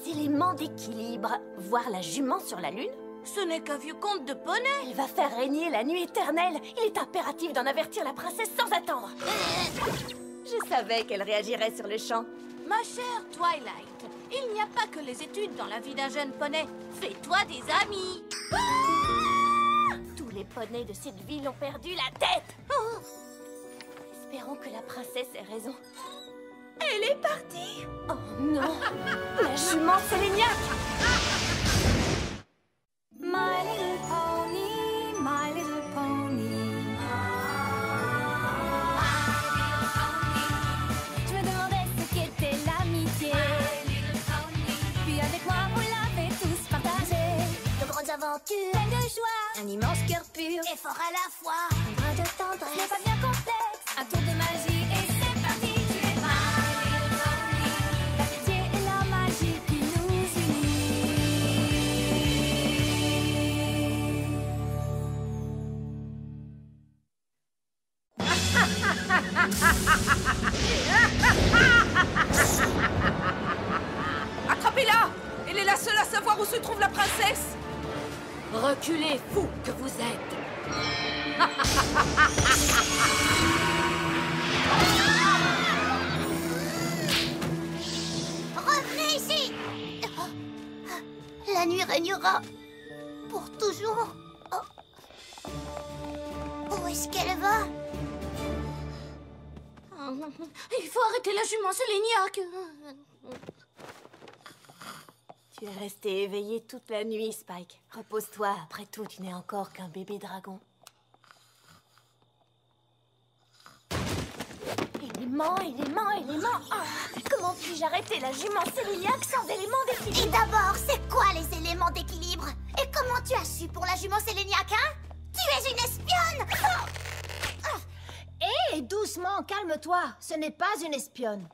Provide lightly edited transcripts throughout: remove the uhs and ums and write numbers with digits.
éléments d'équilibre. Voir la jument sur la lune? Ce n'est qu'un vieux conte de poney. Elle va faire régner la nuit éternelle. Il est impératif d'en avertir la princesse sans attendre. Je savais qu'elle réagirait sur le champ. Ma chère Twilight, il n'y a pas que les études dans la vie d'un jeune poney. Fais-toi des amis. Tous les poneys de cette ville ont perdu la tête. Espérons que la princesse ait raison. Elle est partie. Oh non, la jument Séléniaque. My little pony, my little pony. Je me demandais ce qu'était l'amitié. Puis avec moi, vous l'avez tous partagé. De grandes aventures, Plein de joie, un immense cœur pur, et fort à la fois. un brin de Ce n'est tendresse. pas bien complexe, un tour de magie et c'est parti. Tu es my little pony. L'amitié et la magie qui nous unit. Attrapez-la. Elle est la seule à savoir où se trouve la princesse. Reculez, fou que vous êtes. Revenez ici! La nuit régnera pour toujours. Oh. Où est-ce qu'elle va? Il faut arrêter la jument Séléniaque. Tu es resté éveillé toute la nuit, Spike. Repose-toi, après tout, tu n'es encore qu'un bébé dragon. Éléments, éléments, éléments. Ah, comment puis-je arrêter la jument Séléniaque sans éléments d'équilibre? Et d'abord, c'est quoi les éléments d'équilibre? Et comment tu as su pour la jument Séléniaque, hein? Tu es une espionne! Hé, doucement, calme-toi. Ce n'est pas une espionne.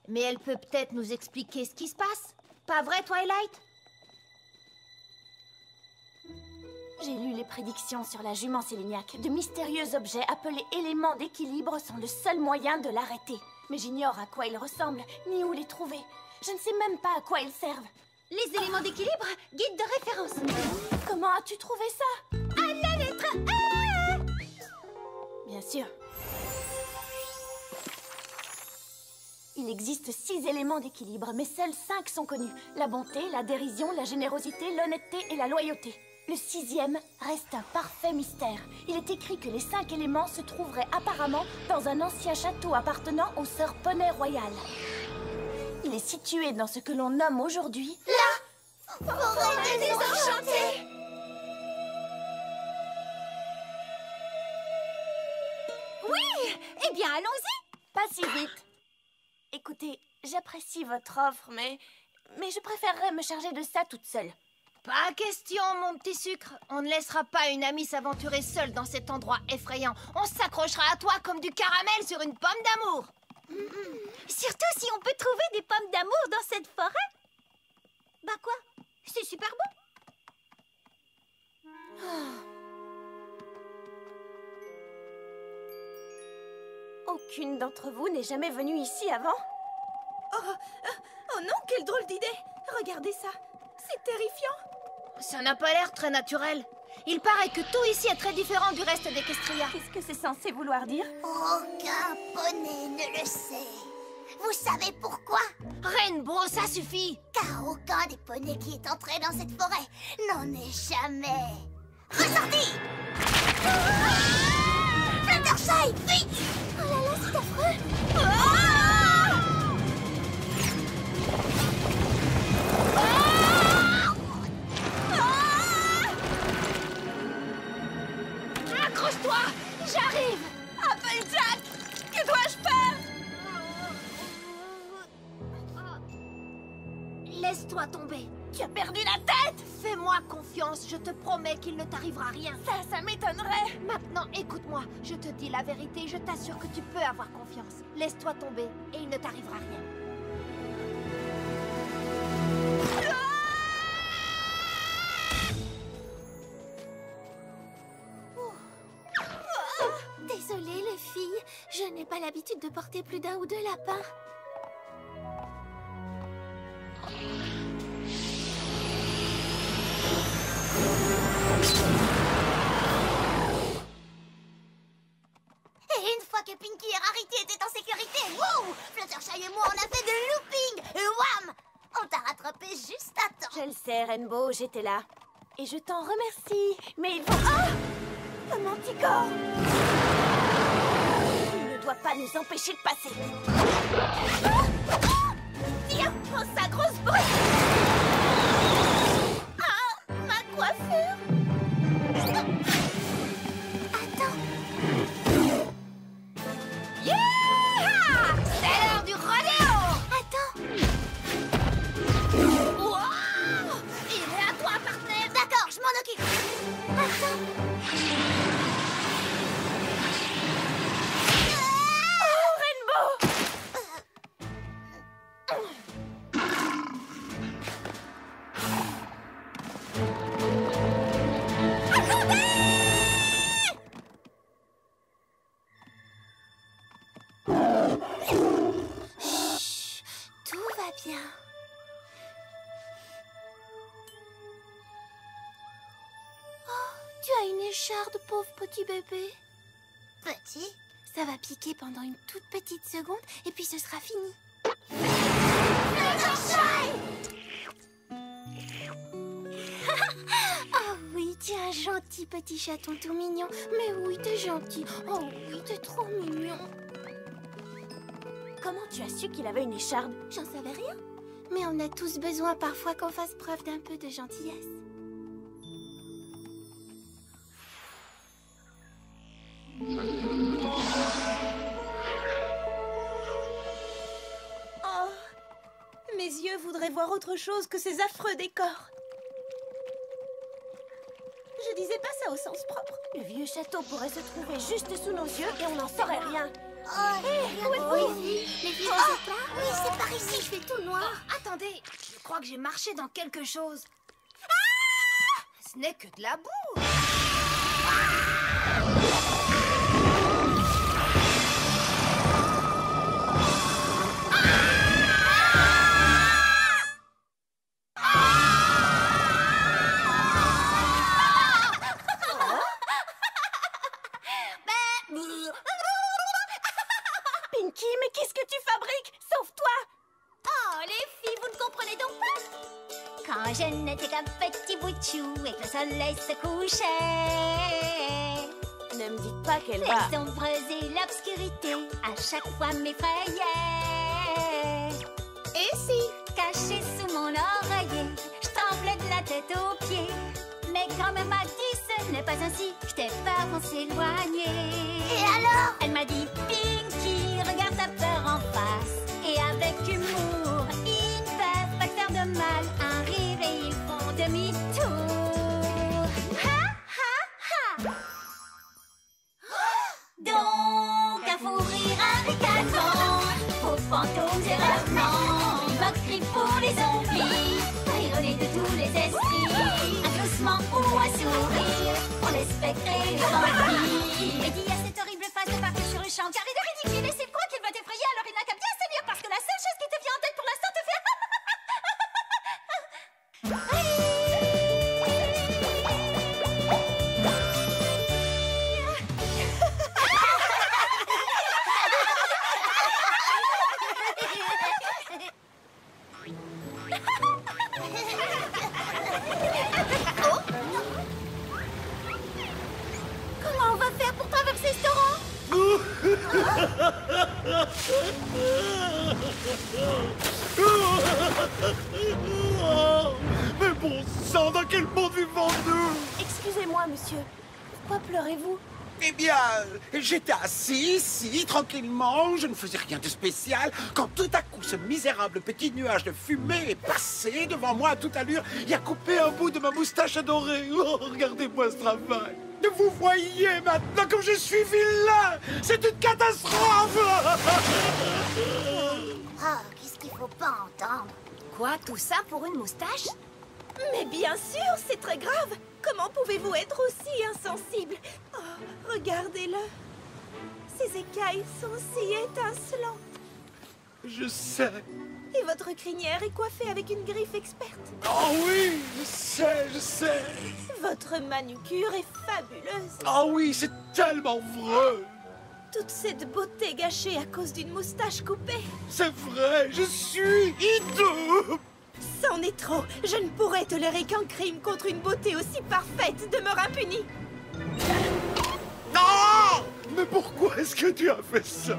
Mais elle peut peut-être nous expliquer ce qui se passe. Pas vrai, Twilight? J'ai lu les prédictions sur la jument Séléniaque. De mystérieux objets appelés éléments d'équilibre sont le seul moyen de l'arrêter. Mais j'ignore à quoi ils ressemblent, ni où les trouver. Je ne sais même pas à quoi ils servent. Les éléments d'équilibre, guide de référence. Comment as-tu trouvé ça? À la lettre A! Bien sûr. Il existe 6 éléments d'équilibre, mais seuls 5 sont connus. La bonté, la dérision, la générosité, l'honnêteté et la loyauté. Le 6e reste un parfait mystère. Il est écrit que les 5 éléments se trouveraient apparemment dans un ancien château appartenant aux sœurs Poney Royales. Il est situé dans ce que l'on nomme aujourd'hui Forêt désenchantée! Eh bien, allons-y. Pas si vite. Écoutez, j'apprécie votre offre, mais je préférerais me charger de ça toute seule. Pas question, mon petit sucre. On ne laissera pas une amie s'aventurer seule dans cet endroit effrayant. On s'accrochera à toi comme du caramel sur une pomme d'amour. Surtout si on peut trouver des pommes d'amour dans cette forêt. Bah quoi? C'est super bon. Aucune d'entre vous n'est jamais venue ici avant? Oh non, quelle drôle d'idée. Regardez ça. C'est terrifiant. Ça n'a pas l'air très naturel. Il paraît que tout ici est très différent du reste d'Equestria. Qu'est-ce que c'est censé vouloir dire? Aucun poney ne le sait. Vous savez pourquoi? Rainbow, ça suffit. Car aucun des poneys qui est entré dans cette forêt n'en est jamais ressorti. Fluttershy, vite! Oh là là, c'est affreux! Accroche-toi, j'arrive. Applejack! Que dois-je faire? Laisse-toi tomber. Tu as perdu la tête! Fais-moi confiance, je te promets qu'il ne t'arrivera rien. Ça m'étonnerait! Maintenant, écoute-moi, je te dis la vérité, je t'assure que tu peux avoir confiance. Laisse-toi tomber et il ne t'arrivera rien. Désolée les filles, je n'ai pas l'habitude de porter plus d'un ou deux lapins. que Pinky et Rarity étaient en sécurité. Wow! Fluttershy et moi, on a fait de looping. Et wham! On t'a rattrapé juste à temps. Je le sais, Rainbow, j'étais là. Et je t'en remercie. Mais il faut... Ah! Un manticore! Il ne doit pas nous empêcher de passer. Ah! Ah! Tiens, prends sa grosse bosse! Ah! Ma coiffure! Attends. Yeah! C'est l'heure du rodéo! Attends. Wow! Il est à toi, partenaire! D'accord, je m'en occupe. Attends. Oh, Rainbow! Tout va bien. Oh, tu as une écharde, pauvre petit bébé. Petit. Ça va piquer pendant une toute petite seconde et puis ce sera fini. Oh oui, tu es un gentil petit chaton tout mignon. Mais oui, t'es gentil. Oh oui, t'es trop mignon. Comment tu as su qu'il avait une écharde? J'en savais rien. Mais on a tous besoin parfois qu'on fasse preuve d'un peu de gentillesse. Oh, mes yeux voudraient voir autre chose que ces affreux décors. Je disais pas ça au sens propre. Le vieux château pourrait se trouver juste sous nos yeux et on n'en saurait rien. Oh, où êtes-vous? les vieux pas. Oui, c'est par ici, je fais tout noir. Attendez, je crois que j'ai marché dans quelque chose. Ce n'est que de la boue. Pinky, mais qu'est-ce que tu fabriques? Sauve-toi! Oh, les filles, vous ne comprenez donc pas? Quand je n'étais qu'un petit bout de chou et que le soleil se couchait, Ne me dites pas qu'elle les va... ombres et l'obscurité à chaque fois m'effrayaient. Et si? Caché sous mon oreiller, je tremblais de la tête aux pieds. Mais quand même m'a dit ce n'est pas ainsi, je t'ai peur qu'on s'éloigner. Et alors? Elle m'a dit Pinky, regarde ta peur en face. Et avec humour, ils ne peuvent pas te faire de mal. Un rire et ils font demi-tour. Ha ha ha. Donc un fou rire, un ricanement, aux fantômes et revenants, une moquerie pour les zombies, ironie de tous les esprits, un gloussement ou un sourire pour les spectres et les vampires. Et dit à cette horrible face de partir sur le champ, car il est ridicule et s'il croit qu'il va t'effrayer, alors il n'a qu'à bien se tenir, parce que la seule chose qui te vient en tête pour l'instant te fait... Comment on va faire pour traverser ce torrent? Mais bon sang, dans quel monde vivons-nous? Excusez-moi, monsieur. Pourquoi pleurez-vous? Eh bien, j'étais assis ici, tranquillement, je ne faisais rien de spécial, quand tout à coup, ce misérable petit nuage de fumée est passé devant moi à toute allure et a coupé un bout de ma moustache adorée. Oh, regardez-moi ce travail. Vous voyez maintenant comme je suis vilain. C'est une catastrophe. Oh, qu'est-ce qu'il faut pas entendre? Quoi, tout ça pour une moustache? Mais bien sûr, c'est très grave. Comment pouvez-vous être aussi insensible? Oh, regardez-le. Ses écailles sont si étincelantes. Je sais. Et votre crinière est coiffée avec une griffe experte. Oh oui, je sais. Votre manucure est fabuleuse. Oh oui, c'est tellement vrai. Toute cette beauté gâchée à cause d'une moustache coupée. C'est vrai, je suis hideux. C'en est trop. Je ne pourrais tolérer qu'un crime contre une beauté aussi parfaite demeure impuni. Non! Mais pourquoi est-ce que tu as fait ça?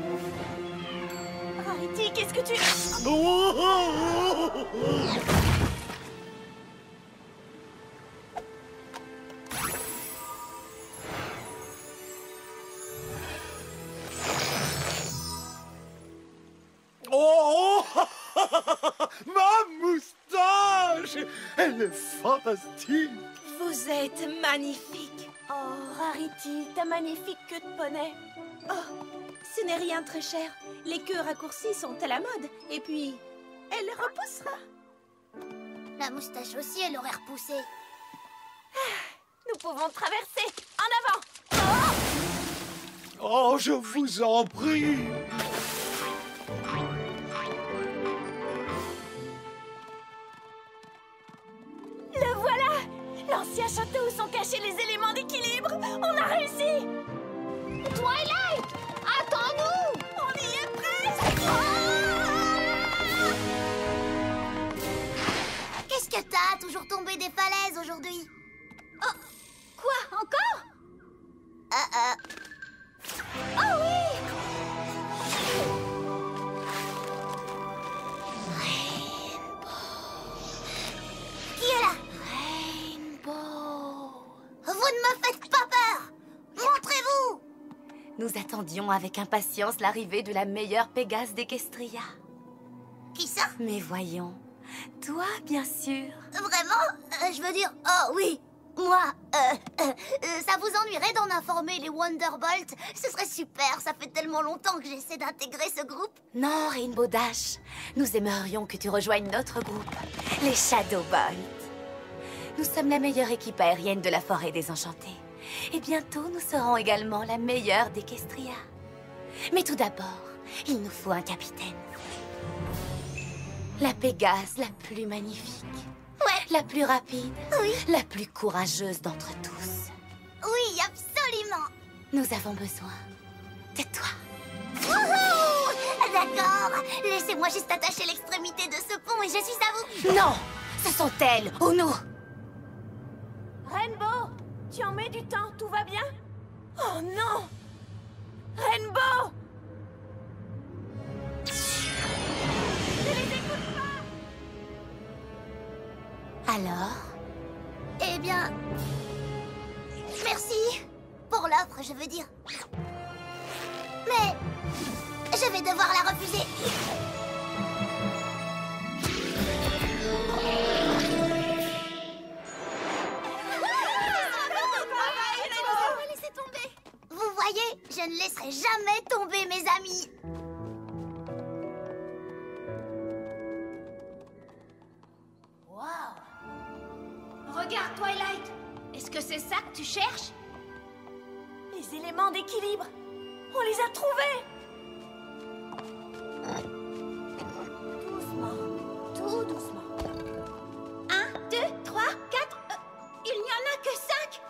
Rarity, qu'est-ce que tu... Oh! Ma moustache! Elle est fantastique! Vous êtes magnifique. Oh, Rarity, ta magnifique queue de poney. Oh, ce n'est rien très cher. Les queues raccourcies sont à la mode. Et puis, elle repoussera. La moustache aussi, elle aurait repoussé. Nous pouvons traverser. En avant. Oh, je vous en prie! Le voilà! L'ancien château où sont cachés les éléments d'équilibre. On a réussi. Twilight, attends-nous! On y est presque. Qu'est-ce que t'as? Toujours tombé des falaises aujourd'hui? Oh, quoi, encore? Oh oui! Qui est là? Rainbow. Vous ne me faites pas peur! Montrez-vous! Nous attendions avec impatience l'arrivée de la meilleure Pégase d'Equestria. Qui ça? Mais voyons, toi bien sûr. Vraiment? Je veux dire, oh oui, moi, ça vous ennuierait d'en informer les Wonderbolt? Ce serait super, ça fait tellement longtemps que j'essaie d'intégrer ce groupe. Non, Rainbow Dash, nous aimerions que tu rejoignes notre groupe, les Shadowbolt. Nous sommes la meilleure équipe aérienne de la forêt désenchantée. Et bientôt, nous serons également la meilleure d'Equestria. Mais tout d'abord, il nous faut un capitaine. La Pégase la plus magnifique. Ouais. La plus rapide. Oui. La plus courageuse d'entre tous. Oui, absolument. Nous avons besoin de toi. Wouhou! D'accord, laissez-moi juste attacher l'extrémité de ce pont et je suis à vous. Non! Ce sont elles ou nous! Rainbow, tu en mets du temps, tout va bien? Oh non! Rainbow! Alors? Eh bien... Merci pour l'offre, je veux dire. Mais... je vais devoir la refuser. Laissez tomber. Vous voyez, je ne laisserai jamais tomber mes amis. Regarde, Twilight. Est-ce que c'est ça que tu cherches? Les éléments d'équilibre. On les a trouvés. Doucement, tout doucement. 1, 2, 3, 4... il n'y en a que 5!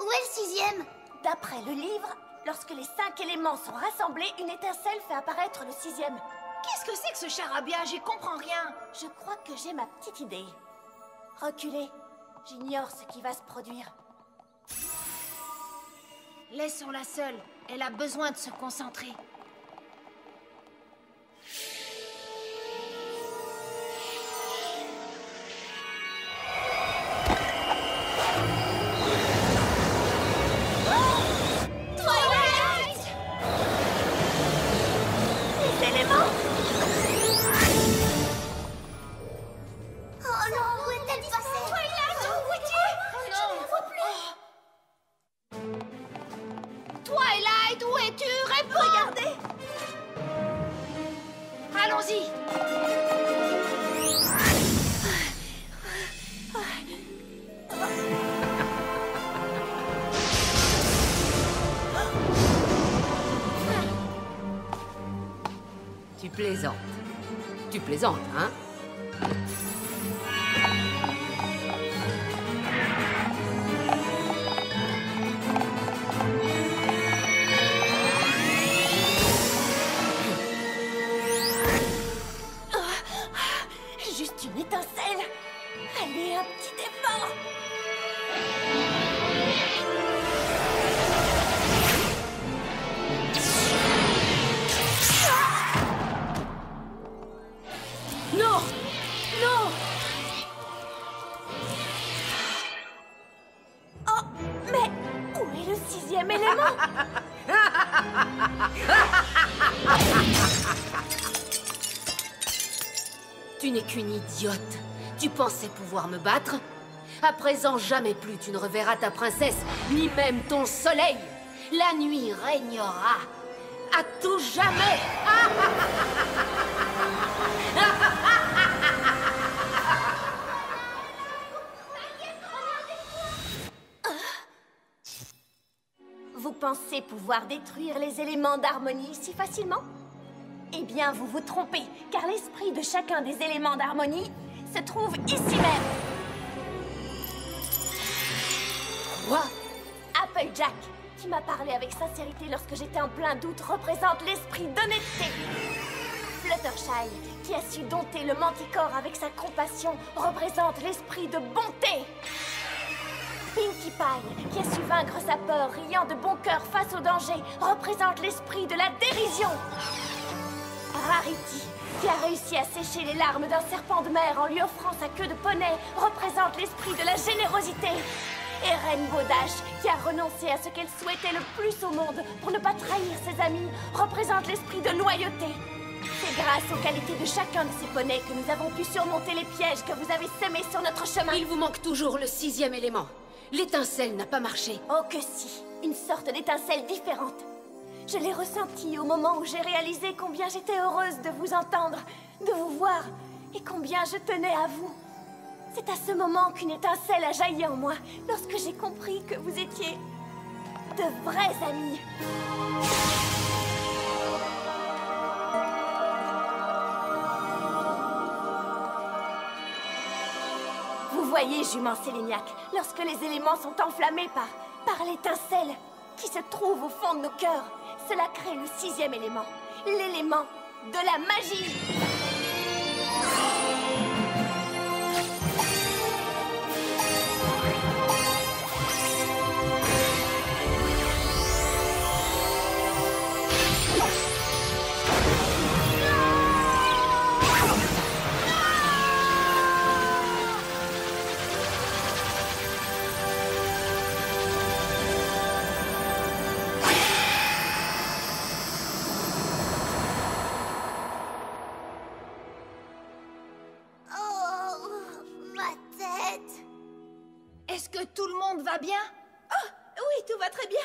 Où est le 6e? D'après le livre, lorsque les 5 éléments sont rassemblés, une étincelle fait apparaître le 6e. Qu'est-ce que c'est que ce charabia? J'y comprends rien. Je crois que j'ai ma petite idée. Reculez. J'ignore ce qui va se produire. Laissons-la seule. Elle a besoin de se concentrer. Twilight! Les éléments! Oh non, où est-elle passée? Twilight, où es-tu? Je ne la vois plus. Twilight, où es-tu? Réponds! Regardez! Allons-y! Tu plaisantes. Tu plaisantes, hein? Tu n'es qu'une idiote. Tu pensais pouvoir me battre? À présent, jamais plus tu ne reverras ta princesse, ni même ton soleil. La nuit régnera. À tout jamais. Vous pensez pouvoir détruire les éléments d'harmonie si facilement? Eh bien, vous vous trompez, car l'esprit de chacun des éléments d'harmonie se trouve ici même. Quoi? Applejack, qui m'a parlé avec sincérité lorsque j'étais en plein doute, représente l'esprit d'honnêteté. Fluttershy, qui a su dompter le Manticore avec sa compassion, représente l'esprit de bonté. Pinkie Pie, qui a su vaincre sa peur, riant de bon cœur face au danger, représente l'esprit de la dérision. Rarity, qui a réussi à sécher les larmes d'un serpent de mer en lui offrant sa queue de poney, représente l'esprit de la générosité. Et Rainbow Dash, qui a renoncé à ce qu'elle souhaitait le plus au monde pour ne pas trahir ses amis, représente l'esprit de loyauté. C'est grâce aux qualités de chacun de ces poneys que nous avons pu surmonter les pièges que vous avez semés sur notre chemin. Il vous manque toujours le 6e élément. L'étincelle n'a pas marché. Oh que si, une sorte d'étincelle différente. Je l'ai ressentie au moment où j'ai réalisé combien j'étais heureuse de vous entendre, de vous voir, et combien je tenais à vous. C'est à ce moment qu'une étincelle a jailli en moi, lorsque j'ai compris que vous étiez de vrais amis. Vous voyez, jument Séléniac, lorsque les éléments sont enflammés par l'étincelle qui se trouve au fond de nos cœurs, cela crée le 6e élément, l'élément de la magie. Est-ce que tout le monde va bien? Oh, oui, tout va très bien.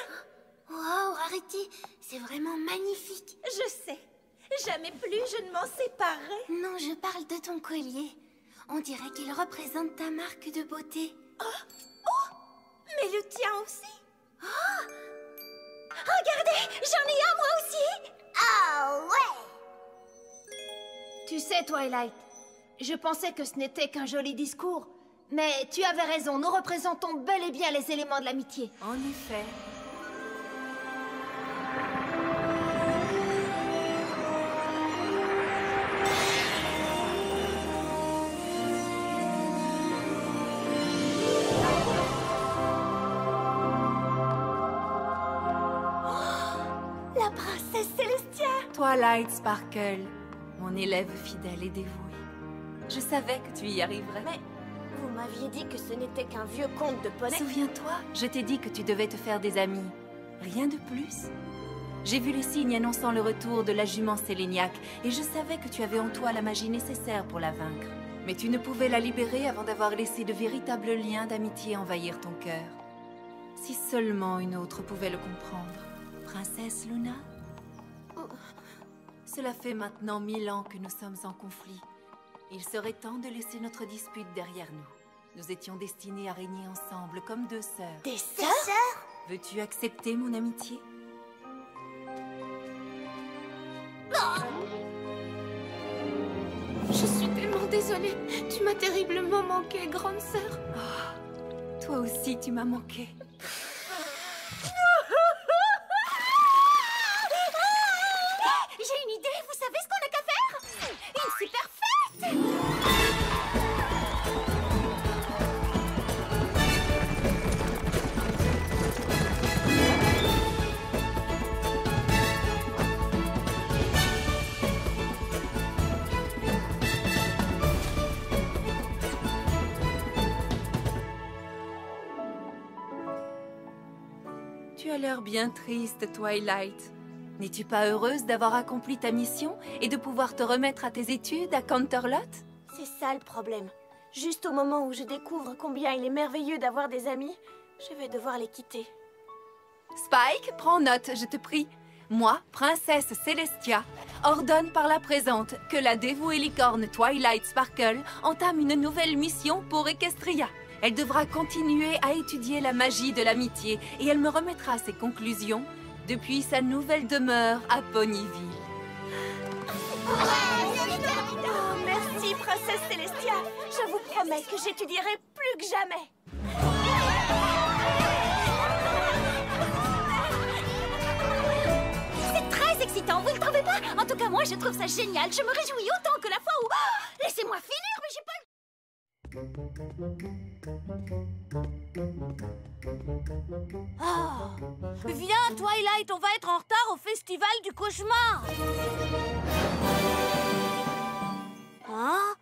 Wow, Rarity, c'est vraiment magnifique. Je sais. Jamais plus je ne m'en séparerai. Non, je parle de ton collier. On dirait qu'il représente ta marque de beauté. Oh, mais le tien aussi. Oh, regardez, j'en ai un moi aussi. Ah ouais. Tu sais, Twilight, je pensais que ce n'était qu'un joli discours. Mais tu avais raison, nous représentons bel et bien les éléments de l'amitié. En effet. La princesse Célestia! Twilight Sparkle, mon élève fidèle et dévoué. Je savais que tu y arriverais. Mais vous m'aviez dit que ce n'était qu'un vieux conte de poney. Souviens-toi, je t'ai dit que tu devais te faire des amis. Rien de plus. J'ai vu les signes annonçant le retour de la jument Séléniac et je savais que tu avais en toi la magie nécessaire pour la vaincre. Mais tu ne pouvais la libérer avant d'avoir laissé de véritables liens d'amitié envahir ton cœur. Si seulement une autre pouvait le comprendre. Princesse Luna? Cela fait maintenant 1000 ans que nous sommes en conflit. Il serait temps de laisser notre dispute derrière nous. Nous étions destinés à régner ensemble comme deux sœurs. Des sœurs? Veux-tu accepter mon amitié? Je suis tellement désolée. Tu m'as terriblement manqué, grande sœur. Oh, toi aussi, tu m'as manqué. J'ai une idée, vous savez ce qu'on a qu'à faire? Une super fête! Tu as l'air bien triste, Twilight. N'es-tu pas heureuse d'avoir accompli ta mission et de pouvoir te remettre à tes études à Canterlot? C'est ça le problème. Juste au moment où je découvre combien il est merveilleux d'avoir des amis, je vais devoir les quitter. Spike, prends note, je te prie. Moi, princesse Celestia, ordonne par la présente que la dévouée licorne Twilight Sparkle entame une nouvelle mission pour Equestria. Elle devra continuer à étudier la magie de l'amitié et elle me remettra ses conclusions depuis sa nouvelle demeure à Ponyville. Oh, merci, princesse Celestia. Je vous promets que j'étudierai plus que jamais. C'est très excitant, vous ne trouvez pas? En tout cas, moi, je trouve ça génial. Je me réjouis autant que la fois où... Oh, laissez-moi finir, mais j'ai pas... Viens, Twilight, on va être en retard au festival du cauchemar. Hein?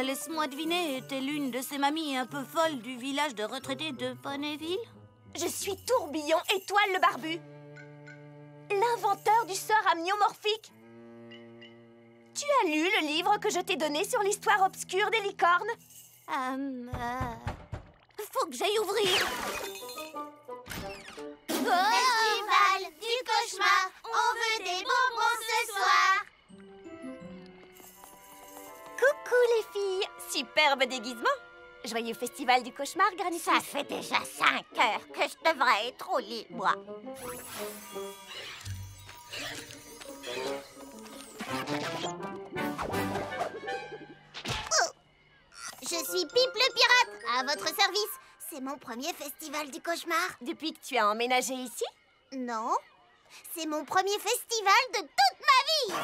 Laisse-moi deviner, t'es l'une de ces mamies un peu folles du village de retraités de Ponyville? Je suis Tourbillon Étoile le Barbu, l'inventeur du sort amniomorphique. Tu as lu le livre que je t'ai donné sur l'histoire obscure des licornes? Faut que j'aille ouvrir. Festival du cauchemar, on veut des bonbons ce soir. Coucou les filles, superbe déguisement. Joyeux festival du cauchemar, Granny. Ça fait déjà 5 heures que je devrais être au lit, moi. Je suis Pip le pirate, à votre service. C'est mon premier festival du cauchemar. Depuis que tu as emménagé ici? Non, c'est mon premier festival de toute ma vie.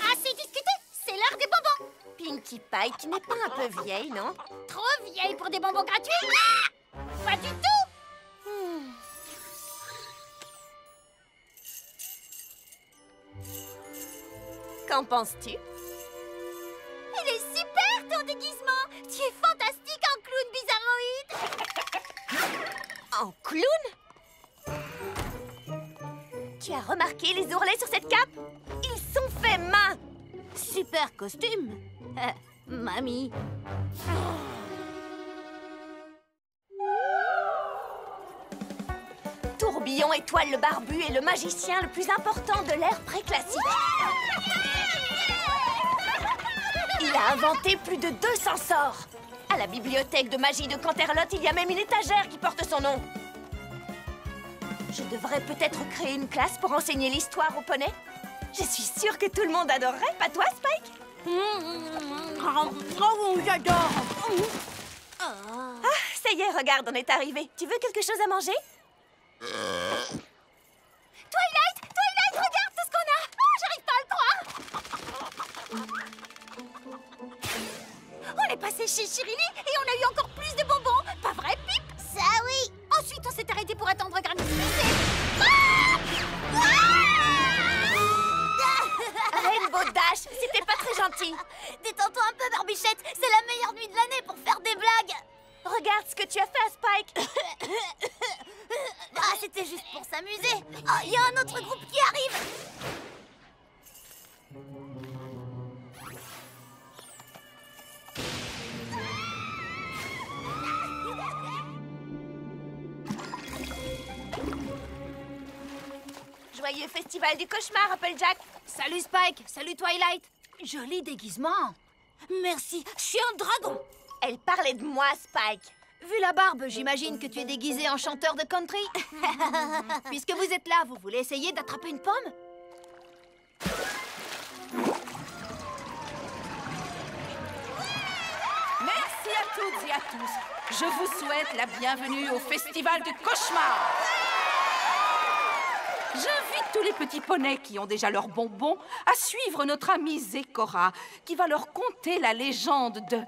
Ah, assez discuté, c'est l'heure des bonbons. Pinkie Pie, tu n'es pas un peu vieille, non? Trop vieille pour des bonbons gratuits? Ah, pas du tout. Qu'en penses-tu? Il est super ton déguisement. Tu es fantastique en clown bizarroïde. En clown? Tu as remarqué les ourlets sur cette cape? Ils sont faits main. Super costume. Mamie. Tourbillon Étoile le Barbu est le magicien le plus important de l'ère préclassique. Il a inventé plus de 200 sorts. À la bibliothèque de magie de Canterlot, il y a même une étagère qui porte son nom. Je devrais peut-être créer une classe pour enseigner l'histoire aux poneys. Je suis sûre que tout le monde adorerait, pas toi, Spike? Oh, j'adore. Ah, ça y est, regarde, on est arrivé. Tu veux quelque chose à manger? Twilight, regarde tout ce qu'on a. Oh, j'arrive pas à le croire. On est passé chez Chirini et on a eu encore plus de bonbons. Pas vrai, Pip? Ça oui. Ensuite, on s'est arrêté pour attendre Granny Smith. Rainbow Dash, c'était pas très gentil. Détends-toi un peu, Barbichette. C'est la meilleure nuit de l'année pour faire des blagues. Regarde ce que tu as fait à Spike. Ah, c'était juste pour s'amuser. Oh, il y a un autre groupe qui arrive. Joyeux festival du cauchemar, Applejack. Salut Spike, salut Twilight. Joli déguisement. Merci, je suis un dragon. Elle parlait de moi, Spike. Vu la barbe, j'imagine que tu es déguisé en chanteur de country. Puisque vous êtes là, vous voulez essayer d'attraper une pomme? Merci à toutes et à tous. Je vous souhaite la bienvenue au Festival du Cauchemar. J'invite tous les petits poneys qui ont déjà leurs bonbons à suivre notre amie Zécora, qui va leur conter la légende de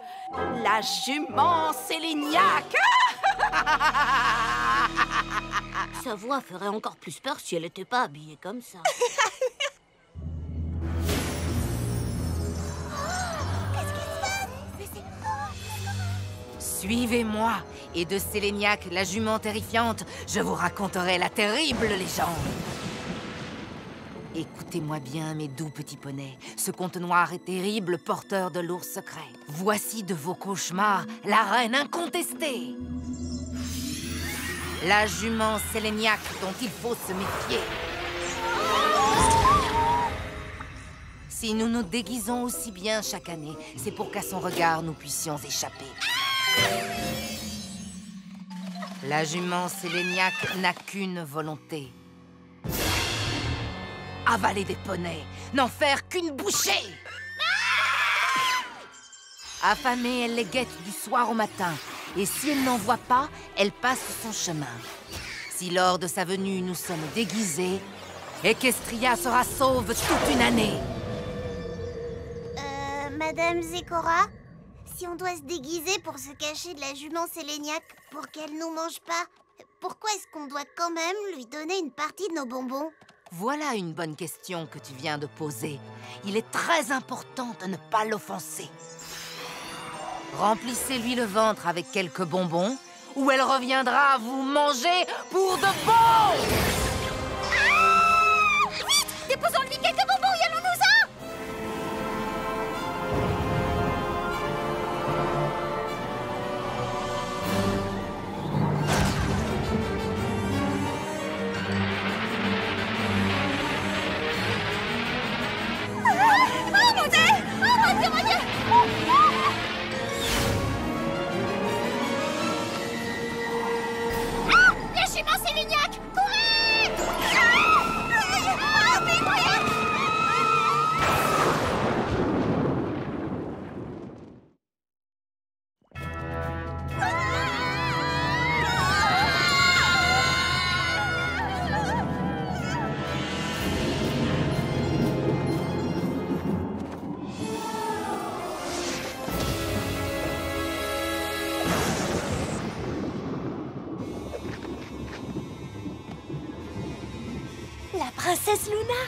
la jument Séléniaque. Sa voix ferait encore plus peur si elle n'était pas habillée comme ça. Suivez-moi, et de Séléniaque, la jument terrifiante, je vous raconterai la terrible légende. Écoutez-moi bien, mes doux petits poneys. Ce conte noir est terrible, porteur de lourds secrets. Voici de vos cauchemars la reine incontestée. La jument séléniaque dont il faut se méfier. Si nous nous déguisons aussi bien chaque année, c'est pour qu'à son regard, nous puissions échapper. La jument séléniaque n'a qu'une volonté. Avaler des poneys, n'en faire qu'une bouchée. Affamée, elle les guette du soir au matin. Et si elle n'en voit pas, elle passe son chemin. Si lors de sa venue, nous sommes déguisés, Equestria sera sauve toute une année. Madame Zecora, si on doit se déguiser pour se cacher de la jument séléniaque pour qu'elle nous mange pas, pourquoi est-ce qu'on doit quand même lui donner une partie de nos bonbons? Voilà une bonne question que tu viens de poser. Il est très important de ne pas l'offenser. Remplissez-lui le ventre avec quelques bonbons, ou elle reviendra vous manger pour de bon! Vite! Déposons-lui quelques bonbons et allons-nous-en! Oh mon Dieu! Oh mon Dieu, mon Dieu! La jument séléniaque! Courez! Mais rien! La princesse Luna!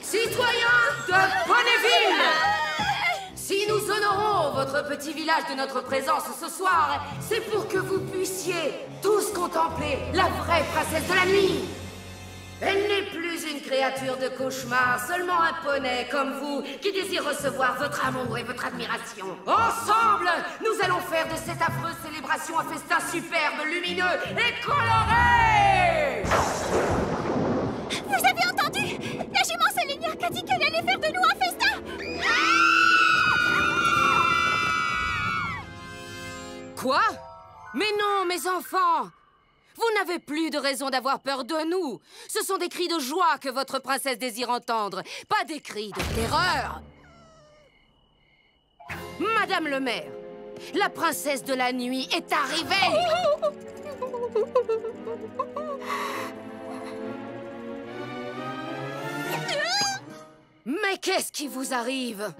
Citoyens de Ponyville! Si nous honorons votre petit village de notre présence ce soir, c'est pour que vous puissiez tous contempler la vraie princesse de la nuit. Elle n'est plus une créature de cauchemar, seulement un poney comme vous qui désire recevoir votre amour et votre admiration. Ensemble, nous allons faire de cette affreuse célébration un festin superbe, lumineux et coloré! Vous avez entendu? La jument séléniaque a dit qu'elle allait faire de nous un festin! Quoi? Mais non, mes enfants! Vous n'avez plus de raison d'avoir peur de nous. Ce sont des cris de joie que votre princesse désire entendre, pas des cris de terreur. Madame le maire, la princesse de la nuit est arrivée. Mais qu'est-ce qui vous arrive?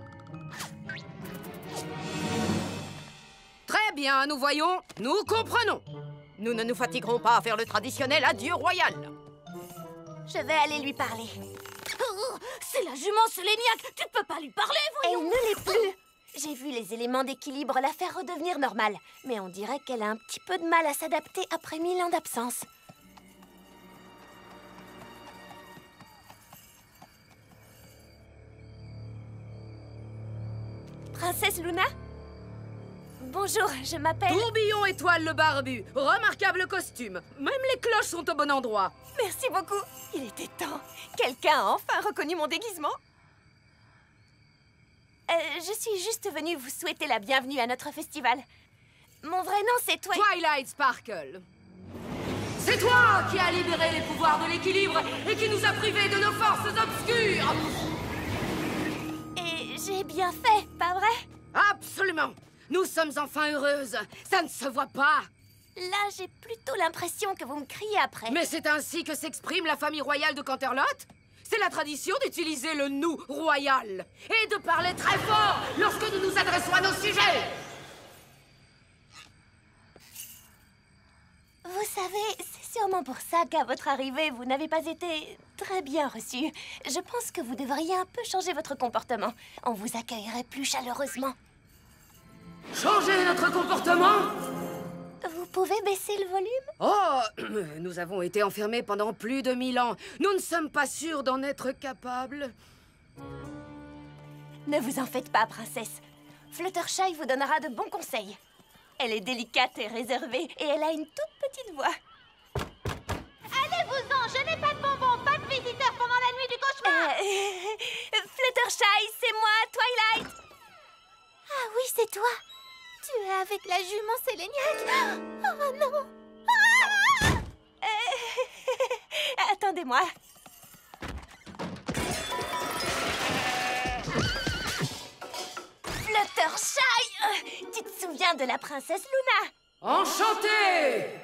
Très bien, nous voyons, nous comprenons. Nous ne nous fatiguerons pas à faire le traditionnel adieu royal. Je vais aller lui parler. Oh, c'est la jument séléniaque! Tu ne peux pas lui parler, voyons! Elle ne l'est plus. J'ai vu les éléments d'équilibre la faire redevenir normale. Mais on dirait qu'elle a un petit peu de mal à s'adapter après 1000 ans d'absence. Princesse Luna? Bonjour, je m'appelle... Tourbillon Étoile le Barbu, remarquable costume. Même les cloches sont au bon endroit. Merci beaucoup. Il était temps. Quelqu'un a enfin reconnu mon déguisement. Je suis juste venue vous souhaiter la bienvenue à notre festival. Mon vrai nom, c'est Twilight Sparkle. C'est toi qui as libéré les pouvoirs de l'équilibre et qui nous a privés de nos forces obscures. Et j'ai bien fait, pas vrai? Absolument. Nous sommes enfin heureuses. Ça ne se voit pas. Là, j'ai plutôt l'impression que vous me criez après. Mais c'est ainsi que s'exprime la famille royale de Canterlot. C'est la tradition d'utiliser le « nous » royal et de parler très fort lorsque nous nous adressons à nos sujets. Vous savez, c'est sûrement pour ça qu'à votre arrivée, vous n'avez pas été très bien reçu. Je pense que vous devriez un peu changer votre comportement. On vous accueillerait plus chaleureusement. Changer notre comportement? Vous pouvez baisser le volume? Oh, nous avons été enfermés pendant plus de 1000 ans. Nous ne sommes pas sûrs d'en être capables. Ne vous en faites pas, princesse. Fluttershy vous donnera de bons conseils. Elle est délicate et réservée, et elle a une toute petite voix. Allez-vous-en, je n'ai pas de bonbons, pas de visiteurs pendant la nuit du cauchemar. Fluttershy, c'est moi, Twilight. Ah oui, c'est toi. Tu es avec la jument Séléniaque. Oh non. Attendez-moi. Fluttershy, tu te souviens de la princesse Luna? Enchanté!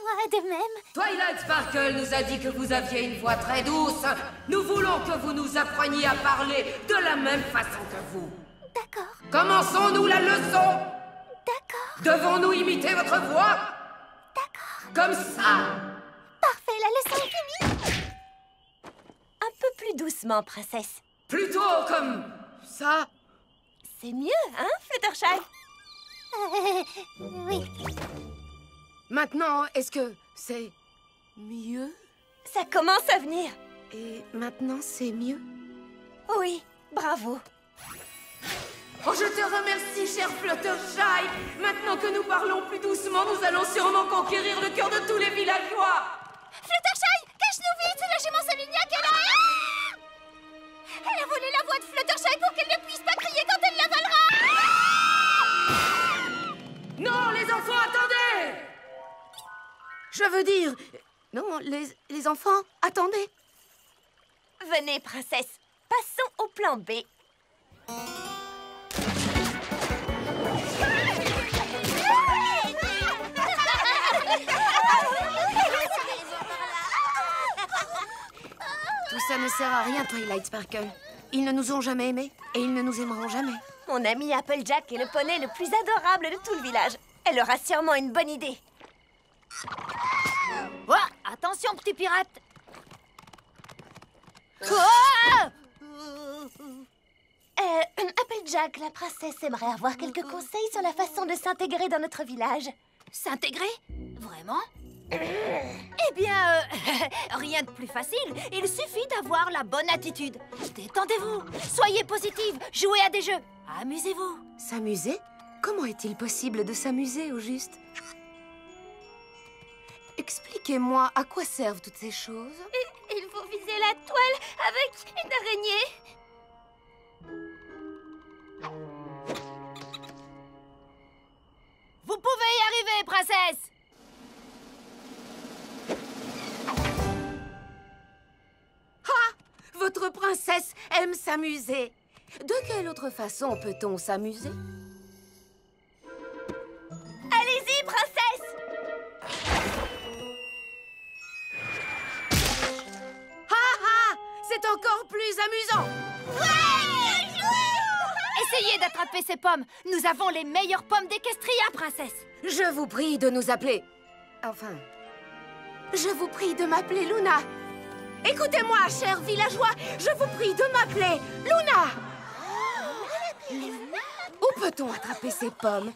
Moi de même. Twilight Sparkle nous a dit que vous aviez une voix très douce. Nous voulons que vous nous appreniez à parler de la même façon que vous. D'accord. Commençons-nous la leçon? D'accord. Devons-nous imiter votre voix? D'accord. Comme ça? Parfait, la leçon est finie. Un peu plus doucement, princesse. Plutôt comme ça? C'est mieux, hein, Fluttershy? Oui. Maintenant, est-ce que c'est mieux? Ça commence à venir. Et maintenant, c'est mieux? Oui, bravo. Oh, je te remercie, cher Fluttershy. Maintenant que nous parlons plus doucement, nous allons sûrement conquérir le cœur de tous les villageois. Fluttershy, cache-nous vite, la jument Séléniaque est là. Elle a volé la voix de Fluttershy pour qu'elle ne puisse pas crier quand elle l'avalera. Non, les enfants, attendez! Je veux dire... Non, les enfants, attendez. Venez, princesse. Passons au plan B. Tout ça ne sert à rien, Twilight Sparkle. Ils ne nous ont jamais aimés et ils ne nous aimeront jamais. Mon ami Applejack est le poney le plus adorable de tout le village. Elle aura sûrement une bonne idée. Oh, attention, petit pirate. Applejack, la princesse aimerait avoir quelques conseils sur la façon de s'intégrer dans notre village. S'intégrer? Vraiment? Eh bien, rien de plus facile. Il suffit d'avoir la bonne attitude. Détendez-vous, soyez positive, jouez à des jeux, amusez-vous. S'amuser? Comment est-il possible de s'amuser, au juste? Expliquez-moi, à quoi servent toutes ces choses? Il faut viser la toile avec une araignée. Vous pouvez y arriver, princesse! Ah! Votre princesse aime s'amuser. De quelle autre façon peut-on s'amuser? Allez-y, princesse! C'est encore plus amusant! Essayez d'attraper ces pommes. Nous avons les meilleures pommes d'Equestria, princesse. Je vous prie de nous appeler... Enfin... Je vous prie de m'appeler Luna. Écoutez-moi, chers villageois, je vous prie de m'appeler Luna. Où peut-on attraper ces pommes?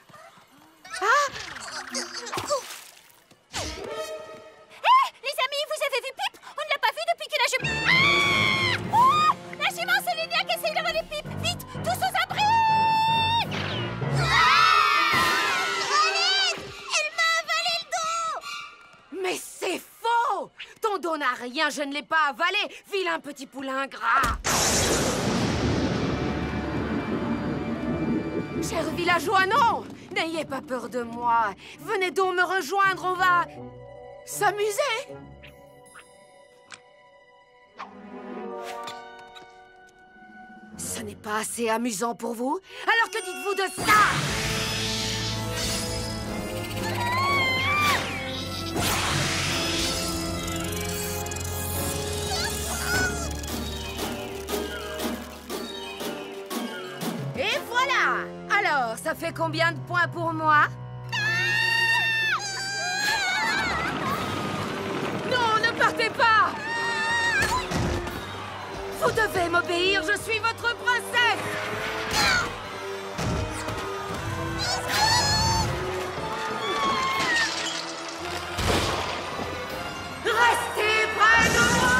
Les amis, vous avez vu Pip? On ne l'a pas vu depuis que la jument... La jument Séléniaque essaye de voler Pip! Vite, tous aux abris! Elle m'a avalé le dos! Mais c'est faux! Ton dos n'a rien, je ne l'ai pas avalé, vilain petit poulain gras! Chers villageois, non! N'ayez pas peur de moi! Venez donc me rejoindre, on va... s'amuser! Ce n'est pas assez amusant pour vous? Alors que dites-vous de ça? Et voilà! Alors, ça fait combien de points pour moi? partez pas! Vous devez m'obéir, je suis votre princesse! Restez près de moi!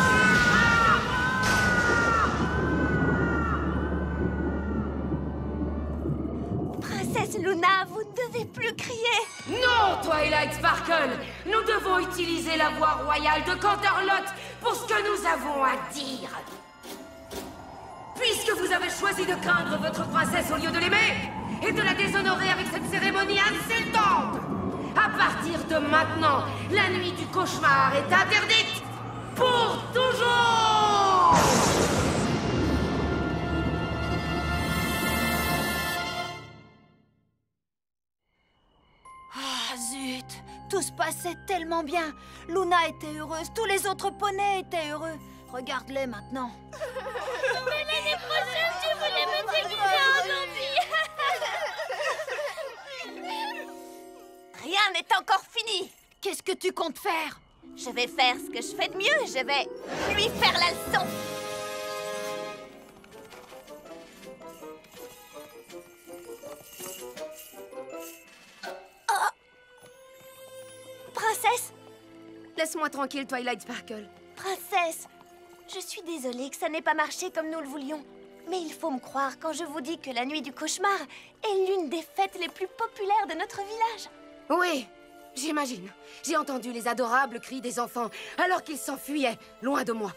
Princesse Luna, vous ne devez plus crier. Non, Twilight Sparkle! Nous devons utiliser la voix royale de Canterlot pour ce que nous avons à dire. Puisque vous avez choisi de craindre votre princesse au lieu de l'aimer et de la déshonorer avec cette cérémonie insultante, à partir de maintenant, la nuit du cauchemar est interdite pour toujours! Ah, zut! Tout se passait tellement bien. Luna était heureuse, tous les autres poneys étaient heureux. Regarde-les maintenant. Mais l'année prochaine, tu voulais me déguiser en zombie. Rien n'est encore fini. Qu'est-ce que tu comptes faire? Je vais faire ce que je fais de mieux. Je vais lui faire la leçon. Oh. Princesse? Laisse-moi tranquille, Twilight Sparkle. Princesse, je suis désolée que ça n'ait pas marché comme nous le voulions. Mais il faut me croire quand je vous dis que la nuit du cauchemar est l'une des fêtes les plus populaires de notre village. Oui, j'imagine. J'ai entendu les adorables cris des enfants alors qu'ils s'enfuyaient, loin de moi.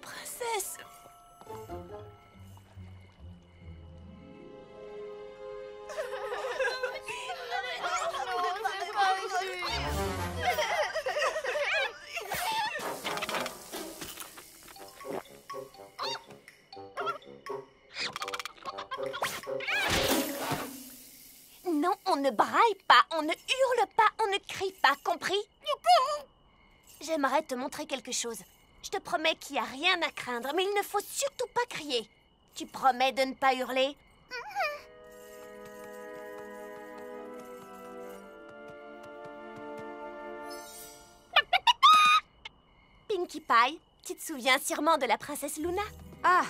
Princesse... Non, on ne braille pas, on ne hurle pas, on ne crie pas, compris? J'aimerais te montrer quelque chose. Je te promets qu'il n'y a rien à craindre, mais il ne faut surtout pas crier. Tu promets de ne pas hurler? Pinkie Pie, tu te souviens sûrement de la princesse Luna? Ah,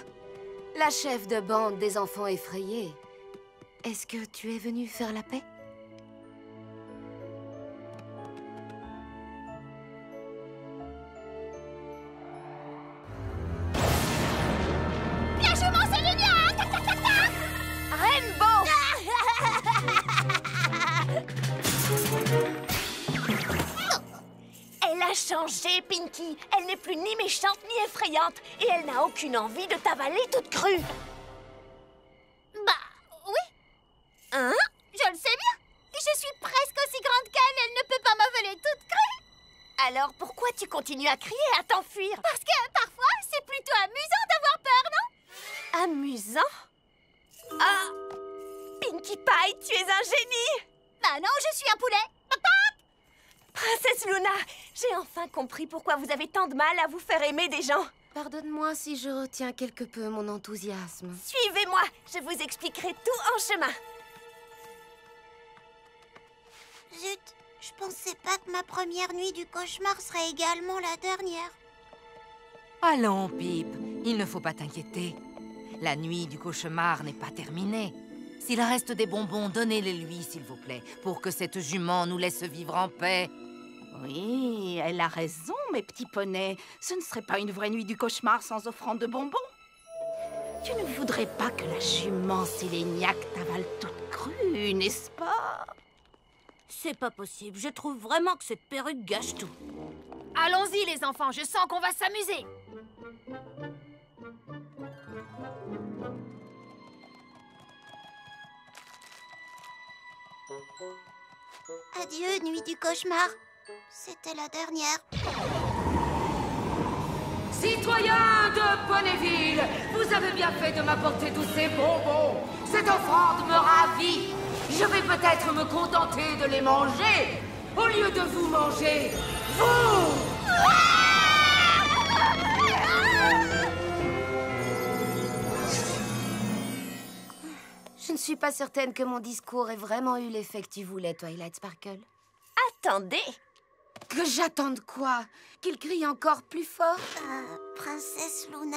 la chef de bande des enfants effrayés. Est-ce que tu es venue faire la paix? La jument, c'est Lunia! Tac, tac, tac, tac! Rainbow! Elle a changé, Pinkie. Elle n'est plus ni méchante ni effrayante. Et elle n'a aucune envie de t'avaler toute crue. Bah, oui. Hein? Je le sais bien. Je suis presque aussi grande qu'elle. Elle ne peut pas m'avaler toute crue. Alors pourquoi tu continues à crier, à t'enfuir? Parce que parfois, c'est plutôt amusant d'avoir peur, non? Amusant? Ah! Pinkie Pie, tu es un génie! Bah non, je suis un poulet. Princesse Luna, j'ai enfin compris pourquoi vous avez tant de mal à vous faire aimer des gens. Pardonne-moi si je retiens quelque peu mon enthousiasme. Suivez-moi, je vous expliquerai tout en chemin. Zut, je pensais pas que ma première nuit du cauchemar serait également la dernière. Allons, Pip, il ne faut pas t'inquiéter. La nuit du cauchemar n'est pas terminée. S'il reste des bonbons, donnez-les-lui, s'il vous plaît, pour que cette jument nous laisse vivre en paix. Oui, elle a raison, mes petits poneys. Ce ne serait pas une vraie nuit du cauchemar sans offrande de bonbons. Tu ne voudrais pas que la jument Séléniaque t'avale toute crue, n'est-ce pas? C'est pas possible. Je trouve vraiment que cette perruque gâche tout. Allons-y, les enfants, je sens qu'on va s'amuser. Adieu, nuit du cauchemar. C'était la dernière. Citoyens de Ponyville, vous avez bien fait de m'apporter tous ces bonbons. Cette offrande me ravit. Je vais peut-être me contenter de les manger au lieu de vous manger, vous! Je ne suis pas certaine que mon discours ait vraiment eu l'effet que tu voulais, Twilight Sparkle. Attendez! Que j'attende quoi? Qu'il crie encore plus fort? Princesse Luna,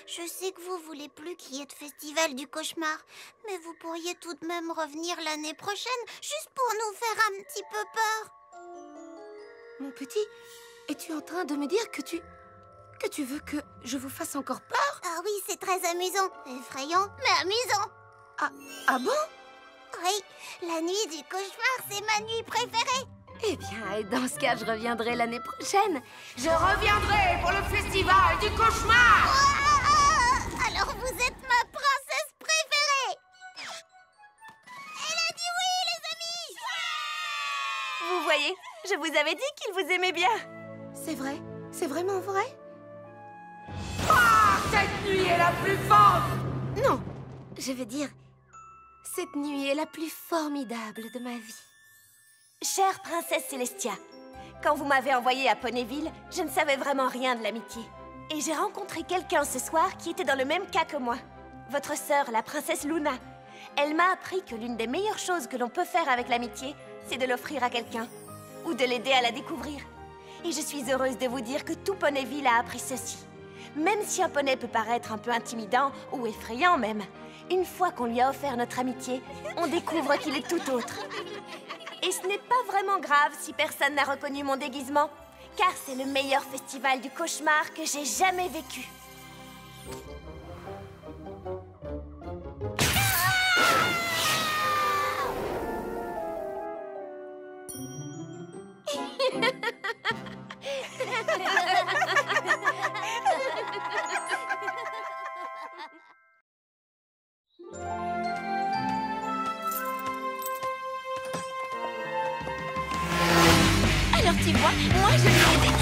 je sais que vous voulez plus qu'il y ait de festival du cauchemar, mais vous pourriez tout de même revenir l'année prochaine, juste pour nous faire un petit peu peur. Mon petit, es-tu en train de me dire que tu veux que je vous fasse encore peur? Ah oui, c'est très amusant. Effrayant, mais amusant. Ah bon? Oui, la nuit du cauchemar, c'est ma nuit préférée. Eh bien, dans ce cas, je reviendrai l'année prochaine. Je reviendrai pour le festival du cauchemar! Alors vous êtes ma princesse préférée. Elle a dit oui, les amis. Vous voyez, je vous avais dit qu'il vous aimait bien. C'est vrai? C'est vraiment vrai? Ah, cette nuit est la plus forte! Non, je veux dire, cette nuit est la plus formidable de ma vie. Chère princesse Célestia, quand vous m'avez envoyée à Ponyville, je ne savais vraiment rien de l'amitié. Et j'ai rencontré quelqu'un ce soir qui était dans le même cas que moi. Votre sœur, la princesse Luna. Elle m'a appris que l'une des meilleures choses que l'on peut faire avec l'amitié, c'est de l'offrir à quelqu'un. Ou de l'aider à la découvrir. Et je suis heureuse de vous dire que tout Ponyville a appris ceci. Même si un poney peut paraître un peu intimidant, ou effrayant même, une fois qu'on lui a offert notre amitié, on découvre qu'il est tout autre. Et ce n'est pas vraiment grave si personne n'a reconnu mon déguisement, car c'est le meilleur festival du cauchemar que j'ai jamais vécu. Alors tu vois, moi je vais aider.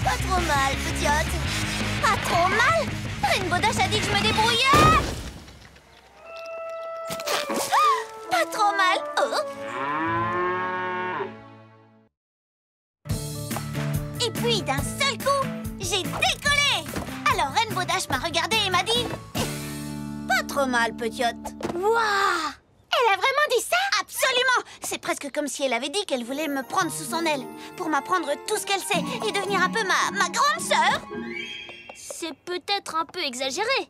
Pas trop mal, petite. Pas trop mal? Rainbow Dash a dit que je me débrouillais. Pas trop mal. Et puis, d'un seul coup, j'ai décollé. Alors Rainbow Dash m'a regardé et m'a dit... Pas trop mal, petite. Waouh! Elle a vraiment dit ça? Absolument! C'est presque comme si elle avait dit qu'elle voulait me prendre sous son aile pour m'apprendre tout ce qu'elle sait et devenir un peu ma grande sœur. C'est peut-être un peu exagéré.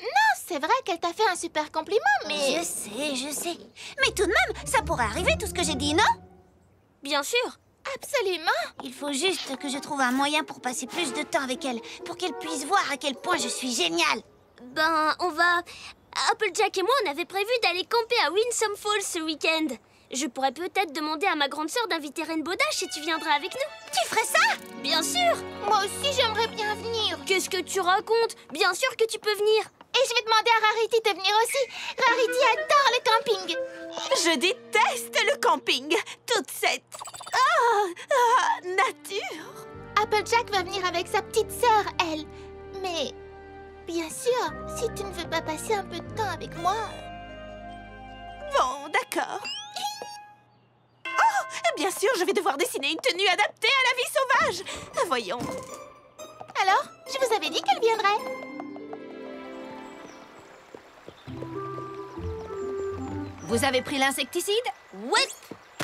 Non, c'est vrai qu'elle t'a fait un super compliment, mais... Je sais. Mais tout de même, ça pourrait arriver tout ce que j'ai dit, non? Bien sûr. Absolument. Il faut juste que je trouve un moyen pour passer plus de temps avec elle, pour qu'elle puisse voir à quel point je suis géniale. Ben, on va... Applejack et moi, on avait prévu d'aller camper à Winsome Falls ce week-end. Je pourrais peut-être demander à ma grande sœur d'inviter Rainbow Dash et tu viendras avec nous. Tu ferais ça? Bien sûr. Moi aussi, j'aimerais bien venir. Qu'est-ce que tu racontes? Bien sûr que tu peux venir. Et je vais demander à Rarity de venir aussi. Rarity adore le camping. Je déteste le camping. Toute cette... nature. Applejack va venir avec sa petite sœur, elle. Mais, bien sûr, si tu ne veux pas passer un peu de temps avec moi... Bon, d'accord. Oh, bien sûr, je vais devoir dessiner une tenue adaptée à la vie sauvage. Voyons. Alors, je vous avais dit qu'elle viendrait. Vous avez pris l'insecticide? Ouais.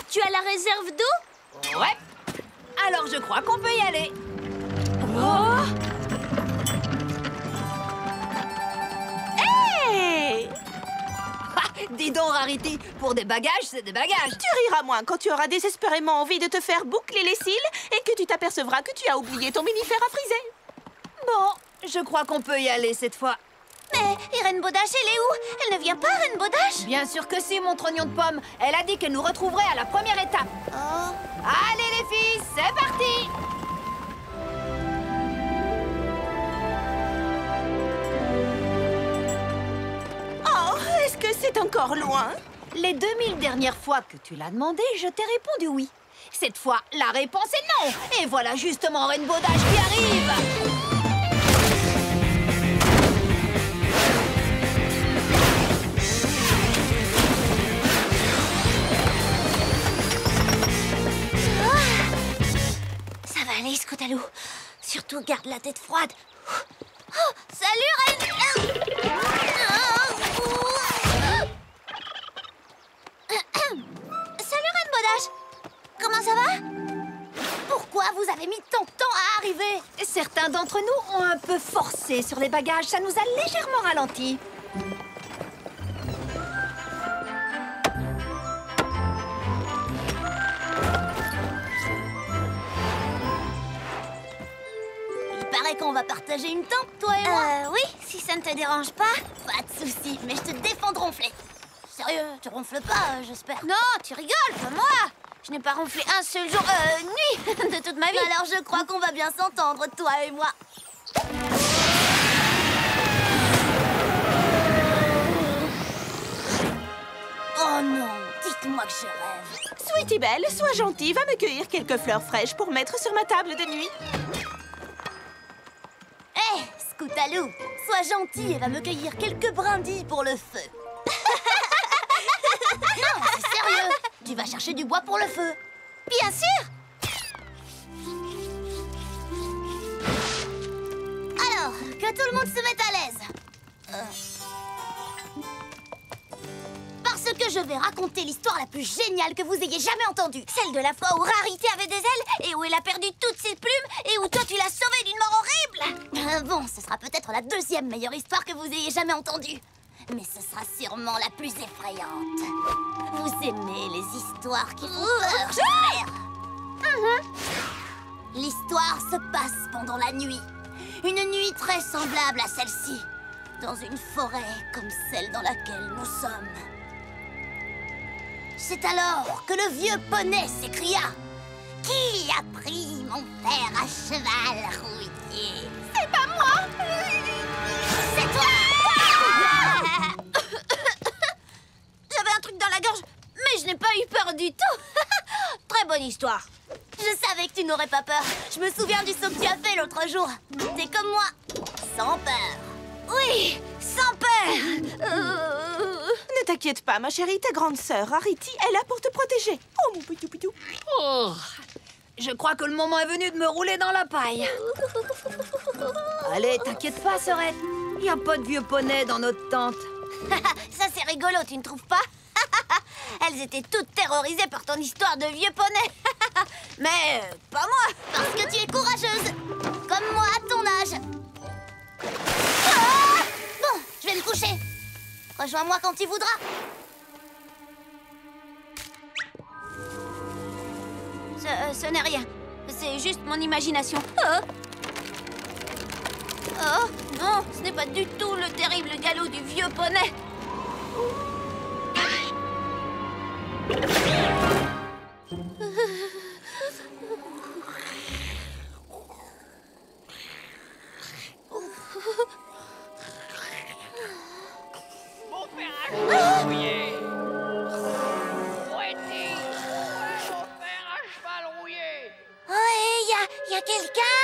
Tu as la réserve d'eau? Ouais. Alors je crois qu'on peut y aller. Hey! Dis donc, Rarity, pour des bagages, c'est des bagages. Tu riras moins quand tu auras désespérément envie de te faire boucler les cils et que tu t'apercevras que tu as oublié ton mini-fer à friser. Bon, je crois qu'on peut y aller cette fois. Mais et Rainbow Dash, elle est où? Elle ne vient pas, Rainbow Dash? Bien sûr que si, mon trognon de pomme. Elle a dit qu'elle nous retrouverait à la première étape. Oh. Allez les filles, c'est parti! Oh, est-ce que c'est encore loin? Les 2000 dernières fois que tu l'as demandé, je t'ai répondu oui. Cette fois, la réponse est non. Et voilà justement Rainbow Dash qui arrive. Surtout garde la tête froide. Oh, salut, Reine... Salut, Reine Modache. Comment ça va? Pourquoi vous avez mis tant de temps à arriver? Certains d'entre nous ont un peu forcé sur les bagages. Ça nous a légèrement ralenti. Il paraît qu'on va partager une tente, toi et moi. Oui, si ça ne te dérange pas. Pas de souci, mais je te défends de ronfler. Sérieux, tu ronfles pas, j'espère. Non, tu rigoles, pas moi. Je n'ai pas ronflé un seul jour, nuit de toute ma vie. Alors je crois qu'on va bien s'entendre, toi et moi. Oh non, dites-moi que je rêve. Sweetie Belle, sois gentille, va me cueillir quelques fleurs fraîches pour mettre sur ma table de nuit. Hé, Scootaloo, sois gentil et va me cueillir quelques brindilles pour le feu. Non, c'est sérieux. Tu vas chercher du bois pour le feu. Bien sûr. Alors, que tout le monde se mette à l'aise. Parce que je vais raconter l'histoire la plus géniale que vous ayez jamais entendue. Celle de la fois où Rarity avait des ailes et où elle a perdu toutes ses plumes et où toi tu l'as sauvée d'une mort horrible. Bon, ce sera peut-être la deuxième meilleure histoire que vous ayez jamais entendue. Mais ce sera sûrement la plus effrayante. Vous aimez les histoires qui font peur, j'espère. L'histoire se passe pendant la nuit. Une nuit très semblable à celle-ci. Dans une forêt comme celle dans laquelle nous sommes. C'est alors que le vieux poney s'écria. Qui a pris mon père à cheval rouillé? C'est pas moi. C'est toi. J'avais un truc dans la gorge, mais je n'ai pas eu peur du tout. Très bonne histoire. Je savais que tu n'aurais pas peur. Je me souviens du saut que tu as fait l'autre jour. T'es comme moi, sans peur. Oui, sans peur. Ne t'inquiète pas, ma chérie, ta grande sœur Rarity est là pour te protéger. Oh, mon petit pitou. Oh, je crois que le moment est venu de me rouler dans la paille. Allez, t'inquiète pas, sœurette. Il n'y a pas de vieux poney dans notre tente. Ça, c'est rigolo, tu ne trouves pas? Elles étaient toutes terrorisées par ton histoire de vieux poney. Mais pas moi, parce que tu es courageuse. Comme moi à ton âge. Ah! Bon, je vais me coucher. Rejoins-moi quand tu voudras. Ce n'est rien. C'est juste mon imagination. Oh, non, ce n'est pas du tout le terrible galop du vieux poney. Mon père a cheval rouillé. Où est-il? Mon père a cheval rouillé. Oh, y a quelqu'un?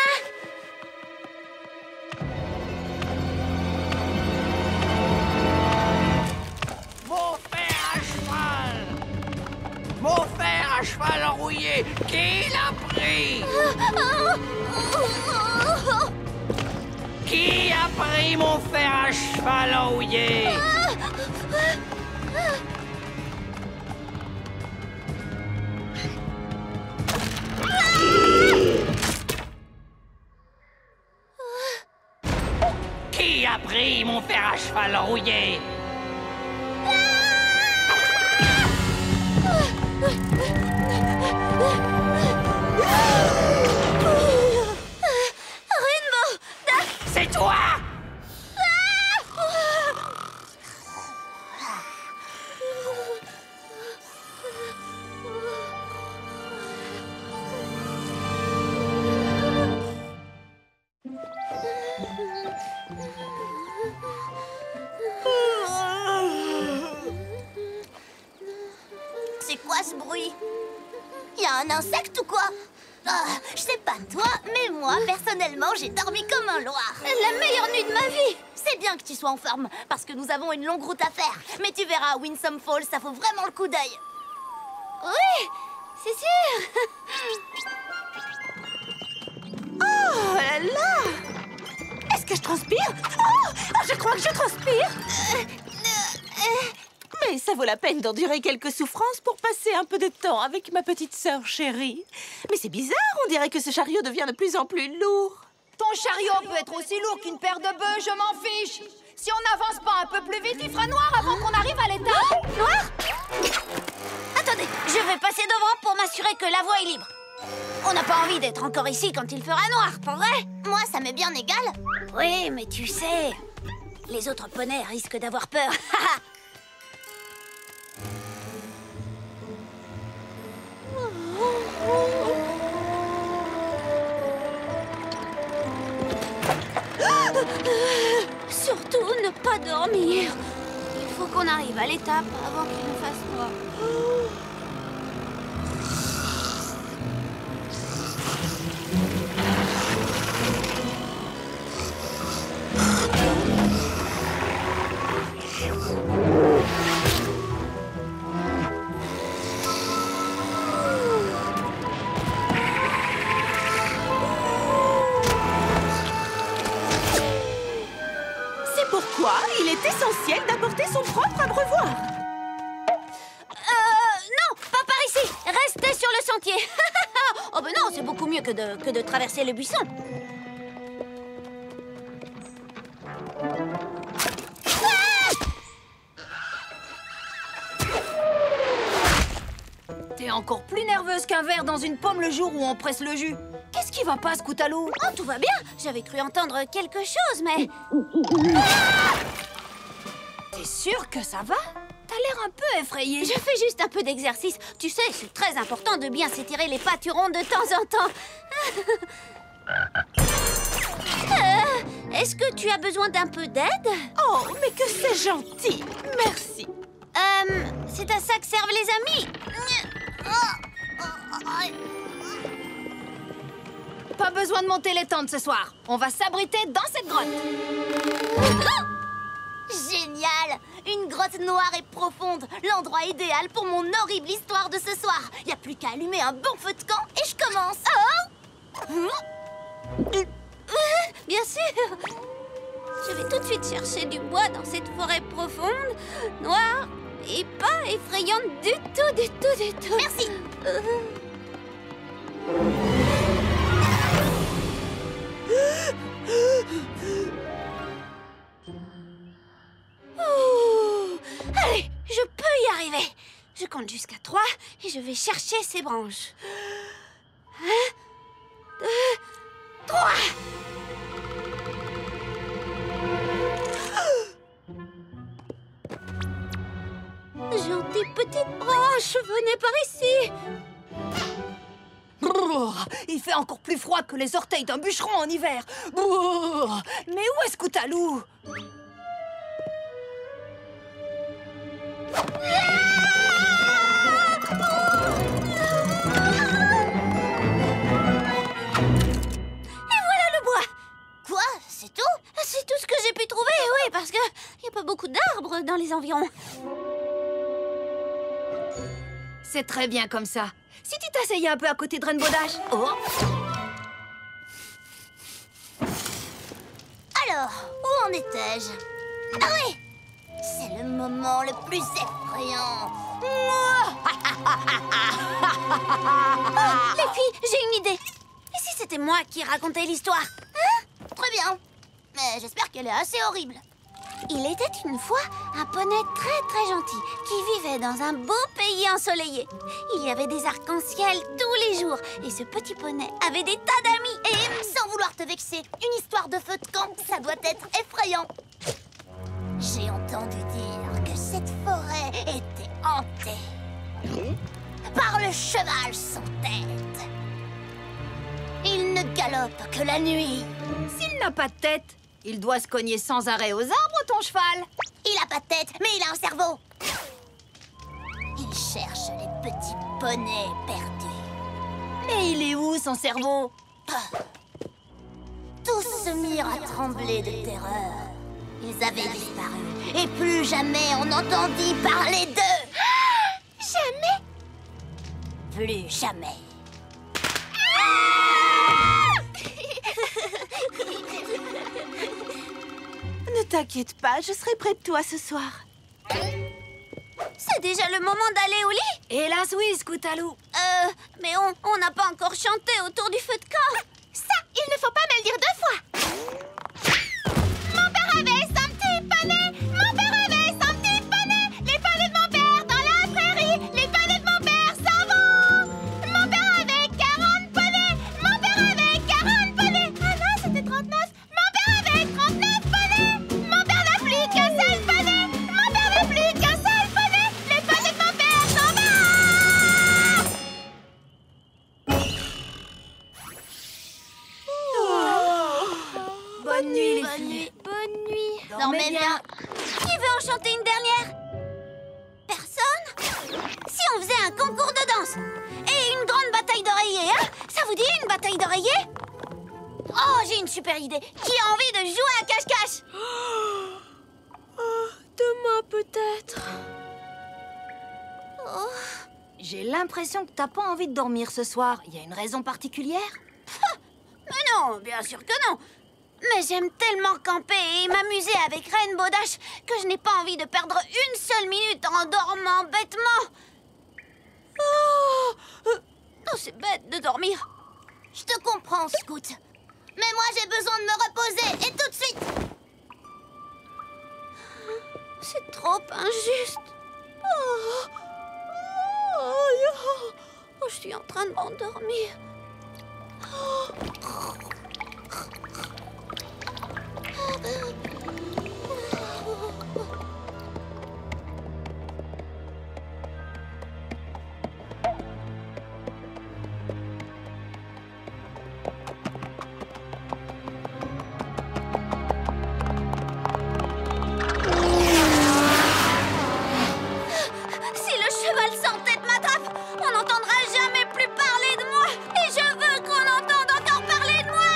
Mon fer à cheval rouillé, qui l'a pris? Qui a pris mon fer à cheval rouillé? Qui a pris mon fer à cheval rouillé? Rainbow! C'est toi! C'est quoi ce bruit? Y a un insecte ou quoi? Je sais pas toi, mais moi, personnellement, j'ai dormi comme un loir. La meilleure nuit de ma vie! C'est bien que tu sois en forme, parce que nous avons une longue route à faire. Mais tu verras, à Winsome Falls, ça vaut vraiment le coup d'œil. Oui, c'est sûr. Oh, Oh là là! Est-ce que je transpire? Oh, je crois que je transpire! Mais ça vaut la peine d'endurer quelques souffrances pour passer un peu de temps avec ma petite sœur chérie. Mais c'est bizarre, on dirait que ce chariot devient de plus en plus lourd. Ton chariot peut être aussi lourd qu'une paire de bœufs, je m'en fiche. Si on n'avance pas un peu plus vite, il fera noir avant qu'on arrive à l'état. Noir? Attendez, je vais passer devant pour m'assurer que la voie est libre. On n'a pas envie d'être encore ici quand il fera noir, pas vrai? Moi, ça m'est bien égal. Oui, mais tu sais, les autres poneys risquent d'avoir peur. Surtout ne pas dormir. Il faut qu'on arrive à l'étape avant qu'il nous fasse noir. C'est pourquoi il est essentiel d'apporter son propre abreuvoir. Non, pas par ici. Restez sur le sentier. Oh ben non, c'est beaucoup mieux que de traverser le buisson. T'es encore plus nerveuse qu'un verre dans une pomme le jour où on presse le jus. Qu'est-ce qui va pas, Scootaloo? Oh, tout va bien. J'avais cru entendre quelque chose, mais... T'es sûre que ça va? T'as l'air un peu effrayée. Je fais juste un peu d'exercice. Tu sais, c'est très important de bien s'étirer les pâturons de temps en temps. Est-ce que tu as besoin d'un peu d'aide? Oh, mais que c'est gentil. Merci. C'est à ça que servent les amis. Pas besoin de monter les tentes ce soir. On va s'abriter dans cette grotte. Génial! Une grotte noire et profonde. L'endroit idéal pour mon horrible histoire de ce soir. Y a plus qu'à allumer un bon feu de camp et je commence. Bien sûr! Je vais tout de suite chercher du bois dans cette forêt profonde, noire et pas effrayante du tout, du tout, du tout. Merci! Allez, je peux y arriver. Je compte jusqu'à 3 et je vais chercher ces branches. 1, 2, 3. Gentille petite branche, venez par ici. Brrr, il fait encore plus froid que les orteils d'un bûcheron en hiver. Brrr, mais où est Scootaloo? Quoi? C'est tout? C'est tout ce que j'ai pu trouver, oui, parce que il n'y a pas beaucoup d'arbres dans les environs. C'est très bien comme ça. Si tu t'asseyais un peu à côté de Rainbow Dash. Oh. Alors, où en étais-je? Ah oui! C'est le moment le plus effrayant. Les filles, j'ai une idée. Et si c'était moi qui racontais l'histoire? Hein? Très bien. Mais j'espère qu'elle est assez horrible. Il était une fois un poney très gentil qui vivait dans un beau pays ensoleillé. Il y avait des arcs-en-ciel tous les jours et ce petit poney avait des tas d'amis. Et sans vouloir te vexer, une histoire de feu de camp, ça doit être effrayant. J'ai entendu dire que cette forêt était hantée par le cheval sans tête. Il ne galope que la nuit. S'il n'a pas de tête, il doit se cogner sans arrêt aux arbres, ton cheval. Il a pas de tête, mais il a un cerveau. Il cherche les petits poneys perdus. Mais il est où, son cerveau? Tous se mirent à trembler de terreur. Ils avaient disparu. Et plus jamais on n'entendit parler d'eux. Jamais? Plus jamais. t'inquiète pas, je serai près de toi ce soir. C'est déjà le moment d'aller au lit? Hélas oui, Scootaloo. Mais on n'a pas encore chanté autour du feu de camp. Ça, il ne faut pas me le dire 2 fois. Mon père avait son petit poney. Mon père avait son petit poney. Les poneys de mon père dans la prairie. Les poneys de mon père s'en vont. Mon père avait 40 poneys. Mon père avait 40 poneys. Ah non, c'était 39. Mon père avait 39 poneys. Mon père n'a plus qu'un seul poney. Mon père n'a plus qu'un seul poney. Les poneys de mon père s'en vont. Bonne nuit, les filles. Bonne nuit. Dormez bien. Qui veut en chanter une dernière? Personne? Si on faisait un concours de danse et une grande bataille d'oreillers, hein? Ça vous dit une bataille d'oreillers? Oh, j'ai une super idée. Qui a envie de jouer à cache-cache? Demain peut-être. Oh. J'ai l'impression que t'as pas envie de dormir ce soir. Il y a une raison particulière? Mais non, bien sûr que non. Mais j'aime tellement camper et m'amuser avec Rainbow Dash que je n'ai pas envie de perdre une seule minute en dormant bêtement. Oh, c'est bête de dormir. Je te comprends, Scout. Mais moi, j'ai besoin de me reposer, et tout de suite. C'est trop injuste. Je suis en train de m'endormir. Si le cheval sans tête m'attrape, on n'entendra jamais plus parler de moi. Et je veux qu'on entende encore parler de moi.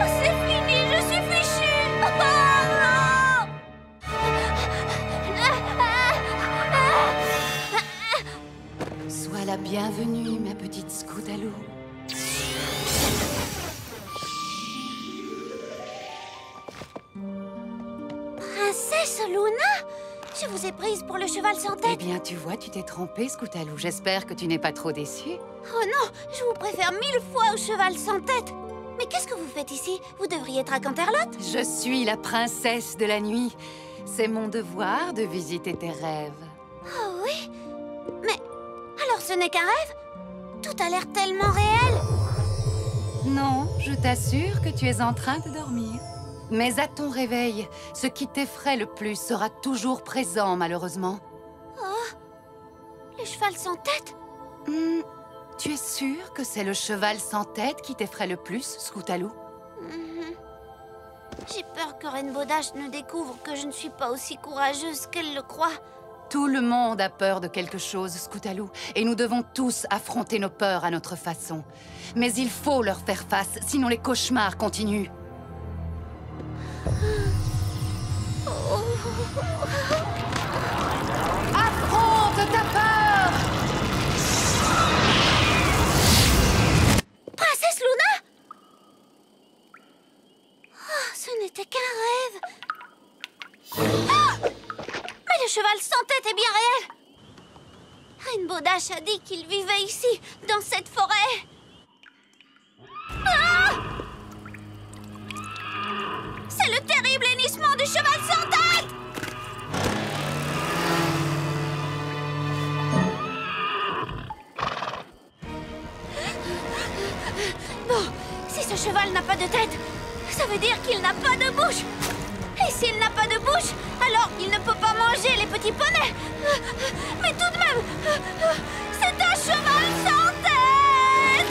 C'est fini, je suis fichue. Sois la bienvenue, ma petite Scootaloo. Princesse Luna, je vous ai prise pour le cheval sans Eh tête. bien, tu vois, tu t'es trompée, Scootaloo. J'espère que tu n'es pas trop déçue. Oh non, je vous préfère 1000 fois au cheval sans tête. Mais qu'est-ce que vous faites ici? Vous devriez être à Canterlot. Je suis la princesse de la nuit. C'est mon devoir de visiter tes rêves. Oh oui? Mais alors ce n'est qu'un rêve? Tout a l'air tellement réel. Non, je t'assure que tu es en train de dormir. Mais à ton réveil, ce qui t'effraie le plus sera toujours présent, malheureusement. Oh, le cheval sans tête? Tu es sûre que c'est le cheval sans tête qui t'effraie le plus, Scootaloo? J'ai peur que Rainbow Dash ne découvre que je ne suis pas aussi courageuse qu'elle le croit. Tout le monde a peur de quelque chose, Scootaloo, et nous devons tous affronter nos peurs à notre façon. Mais il faut leur faire face, sinon les cauchemars continuent. Affronte ta peur! Princesse Luna? Oh, ce n'était qu'un rêve. Ah! Mais le cheval sans tête est bien réel. Rainbow Dash a dit qu'il vivait ici, dans cette forêt. Ah! C'est le terrible hennissement du cheval sans tête! Bon, si ce cheval n'a pas de tête, ça veut dire qu'il n'a pas de bouche. Et s'il n'a pas de bouche, alors il ne peut pas manger les petits poneys. Mais tout de même, c'est un cheval sans tête!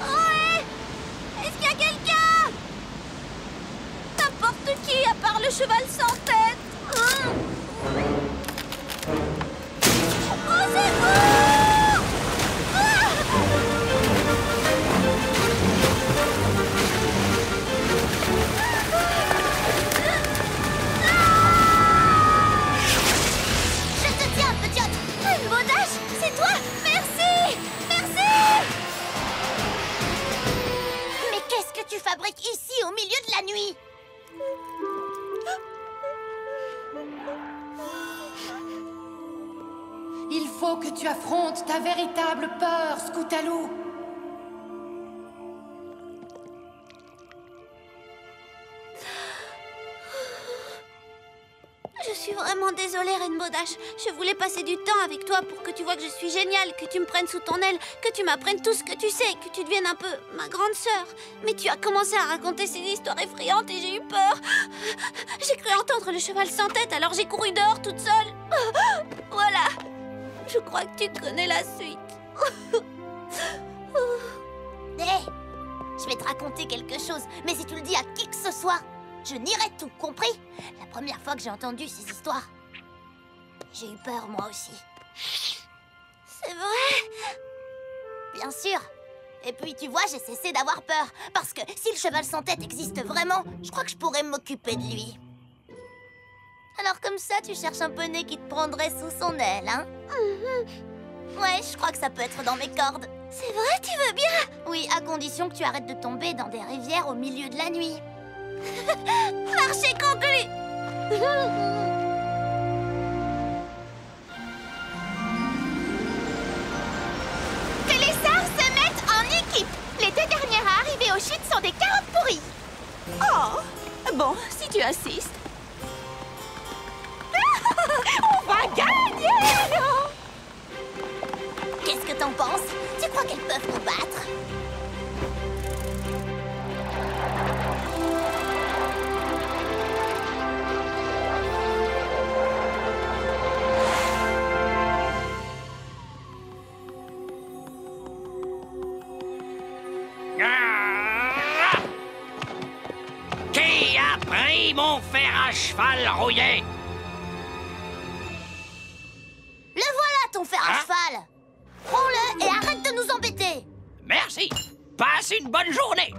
Ouais! Est-ce qu'il y a quelqu'un? N'importe qui à part le cheval sans tête. Au secours! fabrique ici, au milieu de la nuit? Il faut que tu affrontes ta véritable peur, Scootaloo. Je suis vraiment désolée, Rainbow Dash. Je voulais passer du temps avec toi pour que tu vois que je suis géniale, que tu me prennes sous ton aile, que tu m'apprennes tout ce que tu sais, que tu deviennes un peu ma grande sœur. Mais tu as commencé à raconter ces histoires effrayantes et j'ai eu peur. J'ai cru entendre le cheval sans tête, alors j'ai couru dehors toute seule. Voilà. Je crois que tu connais la suite. Hé, je vais te raconter quelque chose, mais si tu le dis à qui que ce soit, je nierai tout, compris? La première fois que j'ai entendu ces histoires, j'ai eu peur moi aussi. C'est vrai? Bien sûr. Et puis tu vois, j'ai cessé d'avoir peur. Parce que si le cheval sans tête existe vraiment, je crois que je pourrais m'occuper de lui. Alors comme ça, tu cherches un poney qui te prendrait sous son aile, hein? Ouais, je crois que ça peut être dans mes cordes. C'est vrai, tu veux bien? Oui, à condition que tu arrêtes de tomber dans des rivières au milieu de la nuit. Marché conclu. Que les sards se mettent en équipe. Les 2 dernières à arriver aux chutes sont des carottes pourries. Oh, bon, si tu insistes. On va gagner! Qu'est-ce que t'en penses? Tu crois qu'elles peuvent nous battre? Qui a pris mon fer à cheval rouillé? Le voilà, ton fer à cheval! Prends-le et arrête de nous embêter! Merci. Passe une bonne journée.